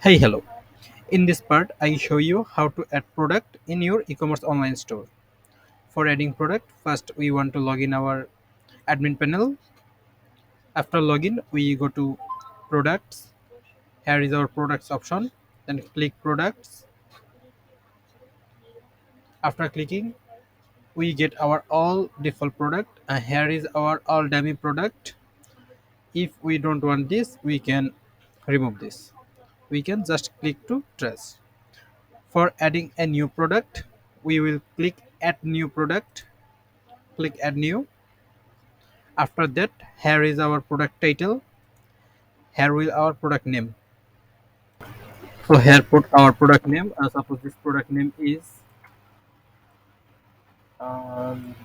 Hey, hello. In this part, I show you how to add product in your e-commerce online store. For adding product, first we want to log in our admin panel. After login, we go to products. Here is our products option. Then click products. After clicking, we get our all default product. And here is our all dummy product. If we don't want this, we can remove this. We can just click to trace. For adding a new product, we will click add new product. Click add new. After that, here is our product title. Here will our product name. So here put our product name. Suppose this product name is um,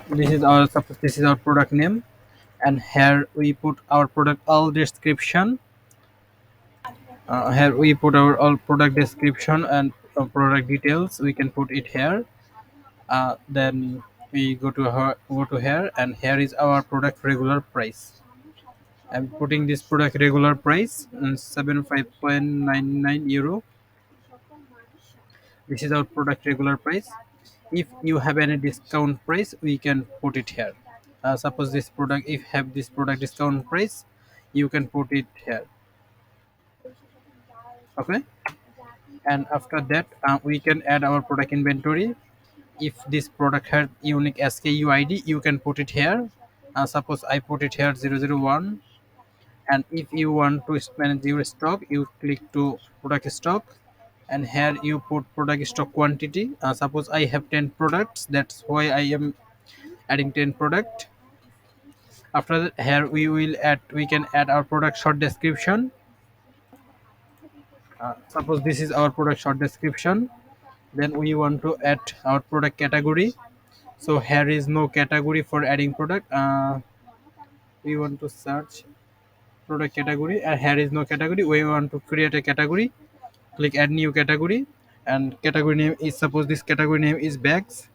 this is our suppose this is our product name, and here we put our product all description. Here we put our all product description and product details. We can put it here. Then we go to here, and here is our product regular price. I'm putting this product regular price 75.99 euro. This is our product regular price. If you have any discount price, we can put it here. Suppose this product, if have this product discount price, you can put it here. Okay. And after that, we can add our product inventory. If this product has unique SKU ID, you can put it here. Suppose I put it here 001. And if you want to manage your stock, you click to product stock, and here you put product stock quantity. Suppose I have 10 products, that's why I am adding 10 product. After that, here we can add our product short description. Suppose this is our product short description. Then we want to add our product category. So here is no category for adding product. We want to search product category, and here is no category. We want to create a category. Click add new category, and category name is, suppose this category name is bags,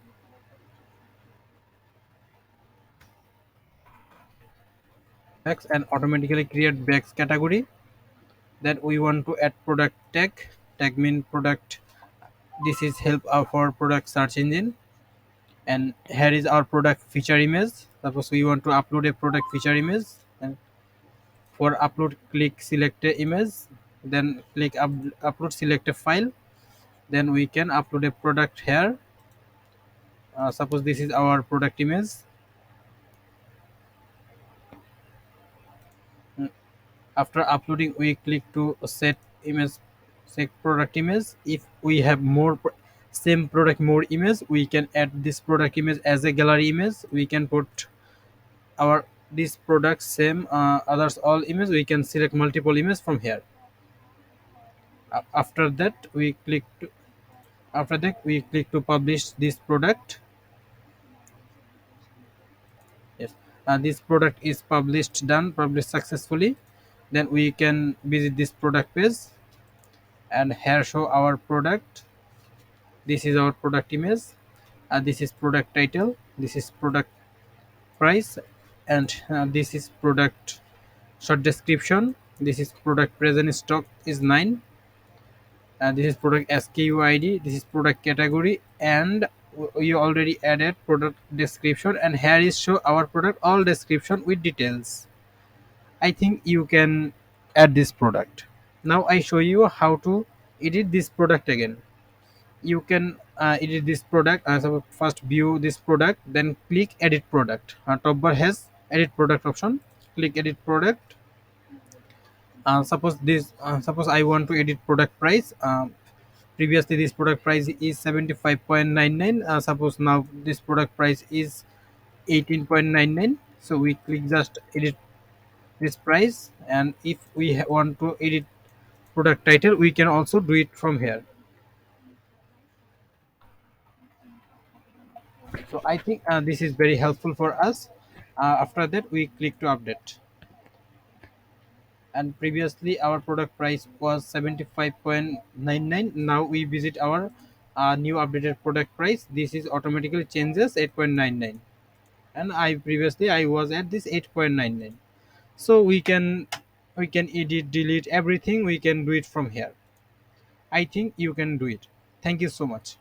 and automatically create bags category. Then we want to add product tag mean product. This is help for product search engine. And here is our product feature image. Suppose we want to upload a product feature image, and for upload, click select a image, then click upload, select a file. Then we can upload a product here. Suppose this is our product image. After uploading, we click to set image, set product image. If we have more same product more image, we can add this product image as a gallery image. We can put our this product same others all image. We can select multiple image from here. After that, we click to publish this product. Yes, this product is published successfully. Then we can visit this product page, and here show our product. This is our product image. This is product title. This is product price, and this is product short description. This is product present stock is 9. This is product SKU ID. This is product category, and you already added product description, and here is show our product all description with details. I think you can add this product. Now I show you how to edit this product again. You can edit this product. So first view this product, then click edit product. Top bar has edit product option. Click edit product. Suppose I want to edit product price. Previously this product price is 75.99. Suppose now this product price is 18.99. So we click just edit this price, and if we want to edit product title, we can also do it from here. So I think this is very helpful for us. After that, we click to update, and previously our product price was 75.99. Now we visit our new updated product price, this is automatically changes 8.99, and I was at this 8.99. So we can edit, delete everything, we can do it from here. I think you can do it. Thank you so much.